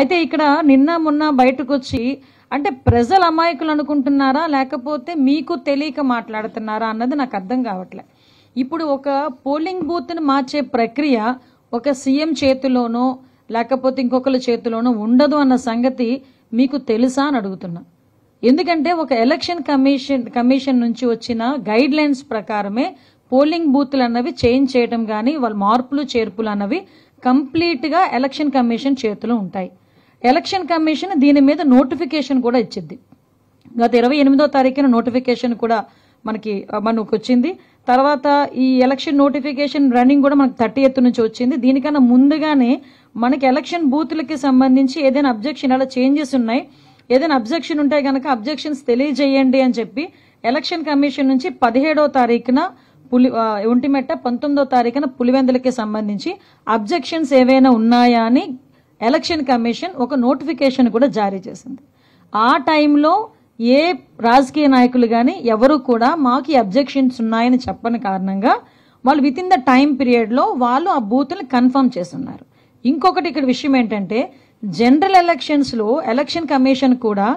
అయితే ఇక్కడ నిన్న మొన్న బయటకొచ్చి అంటే ప్రజలు అమాయకులు అనుకుంటున్నారా లేకపోతే మీకు తెలియక మాట్లాడుతున్నారా అన్నది నాకు అర్థం కావట్లే. ఇప్పుడు ఒక పోలింగ్ బూత్ ని మార్చే ప్రక్రియ ఒక సీఎం చేతిలోనో లేకపోతే ఇంకొకరి చేతిలోనో ఉండదు అన్న సంగతి మీకు తెలుసా అని అడుగుతున్నా. ఎందుకంటే ఒక ఎలక్షన్ కమిషన్ నుంచి వచ్చిన గైడ్ లైన్స్ ప్రకారమే పోలింగ్ బూత్లు అన్నవి చేంజ్ చేయడం కానీ వాళ్ళ మార్పులు చేర్పులు అన్నవి కంప్లీట్ గా ఎలక్షన్ కమిషన్ చేతిలో ఉంటాయి. ఎలక్షన్ కమిషన్ దీని మీద నోటిఫికేషన్ కూడా ఇచ్చింది. గత 28వ తారీఖున నోటిఫికేషన్ కూడా మనకు వచ్చింది. తర్వాత ఈ ఎలక్షన్ నోటిఫికేషన్ రన్నింగ్ కూడా మనకు 30th నుంచి వచ్చింది. దీనికన్నా ముందుగానే మనకి ఎలక్షన్ బూత్లకి సంబంధించి ఏదైనా అబ్జెక్షన్ అలా చేంజెస్ ఉన్నాయి, ఏదైనా అబ్జెక్షన్ ఉంటే గనక అబ్జెక్షన్స్ తెలియజేయండి అని చెప్పి ఎలక్షన్ కమిషన్ నుంచి 17వ తారీఖున ఒంటిమెట్ట, 19వ తారీఖున పులివెందులకి సంబంధించి అబ్జెక్షన్స్ ఏవైనా ఉన్నాయా అని ఎలక్షన్ కమిషన్ ఒక నోటిఫికేషన్ కూడా జారీ చేసింది. ఆ టైంలో ఏ రాజకీయ నాయకులు గాని ఎవరు కూడా మాకు ఈ అబ్జెక్షన్స్ ఉన్నాయని చెప్పని కారణంగా వాళ్ళు with in the time period లో వాళ్ళు ఆ బూత్ని కన్ఫర్మ్ చేస్తున్నారు. ఇంకొకటి ఇక్కడ విషయం ఏంటంటే జనరల్ ఎలక్షన్స్ లో ఎలక్షన్ కమిషన్ కూడా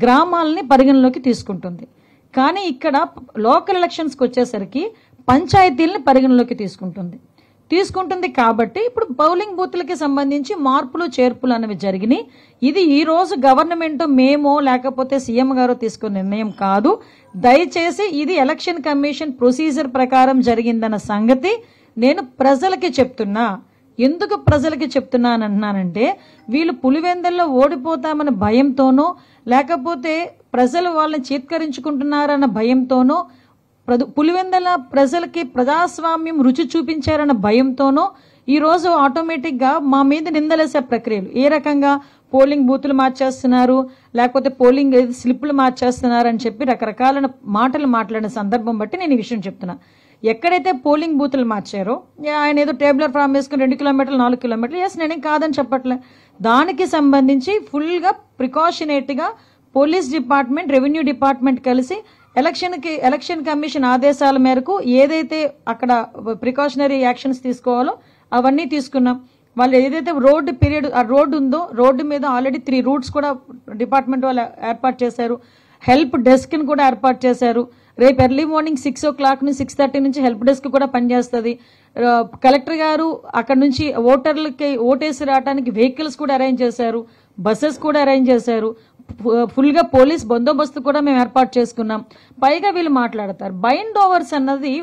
గ్రామాలని పరిగణలోకి తీసుకుంటుంది. కానీ ఇక్కడ లోకల్ ఎలక్షన్స్ కి వచ్చేసరికి పంచాయతీలని పరిగణలోకి తీసుకుంటుంది కాబట్టి ఇప్పుడు పోలింగ్ బూత్లకి సంబంధించి మార్పులు చేర్పులు అనేవి జరిగినాయి. ఇది ఈ రోజు గవర్నమెంట్ మేమో లేకపోతే సీఎం గారో తీసుకున్న నిర్ణయం కాదు. దయచేసి ఇది ఎలక్షన్ కమిషన్ ప్రొసీజర్ ప్రకారం జరిగిందన్న సంగతి నేను ప్రజలకి చెప్తున్నా. ఎందుకు ప్రజలకి చెప్తున్నానంటున్నానంటే వీళ్ళు పులివెందుల్లో ఓడిపోతామన్న భయంతోనో లేకపోతే ప్రజలు వాళ్ళని చీత్కరించుకుంటున్నారన్న భయంతోనో పులివెందుల ప్రజలకి ప్రజాస్వామ్యం రుచి చూపించారన్న భయంతోనో ఈ రోజు ఆటోమేటిక్ గా మా మీద నిందలేసే ప్రక్రియలు ఏ రకంగా పోలింగ్ బూతులు మార్చేస్తున్నారు లేకపోతే పోలింగ్ స్లిప్లు మార్చేస్తున్నారు అని చెప్పి రకరకాల మాటలు మాట్లాడిన సందర్భం బట్టి నేను ఈ విషయం చెప్తున్నా. ఎక్కడైతే పోలింగ్ బూతులు మార్చారో ఆయన ఏదో టేబులర్ ఫామ్ వేసుకుని 2 కిలోమీటర్లు 4 కిలోమీటర్లు ఎస్ నేనేం కాదని చెప్పట్లే. దానికి సంబంధించి ఫుల్ గా ప్రికాషనేట్ గా పోలీస్ డిపార్ట్మెంట్, రెవెన్యూ డిపార్ట్మెంట్ కలిసి ఎలక్షన్ కమిషన్ ఆదేశాల మేరకు ఏదైతే అక్కడ ప్రికాషనరీ యాక్షన్స్ తీసుకోవాలో అవన్నీ తీసుకున్నాం. వాళ్ళు ఏదైతే రోడ్డు పీరియడ్ ఆ రోడ్డు ఉందో రోడ్డు మీద ఆల్రెడీ 3 రూట్స్ కూడా డిపార్ట్మెంట్ వాళ్ళు ఏర్పాటు చేశారు. హెల్ప్ డెస్క్ ని కూడా ఏర్పాటు చేశారు. రేపు ఎర్లీ మార్నింగ్ 6 o'clock నుంచి 6:30 నుంచి హెల్ప్ డెస్క్ కూడా పనిచేస్తుంది. కలెక్టర్ గారు అక్కడ నుంచి ఓటర్లకి ఓటేసి రావడానికి వెహికల్స్ కూడా అరేంజ్ చేశారు, బస్సెస్ కూడా అరేంజ్ చేశారు. ఫుల్ గా పోలీస్ బందోబస్తు కూడా మేము ఏర్పాటు చేసుకున్నాం. పైగా వీళ్ళు మాట్లాడతారు బైండ్ ఓవర్స్ అన్నది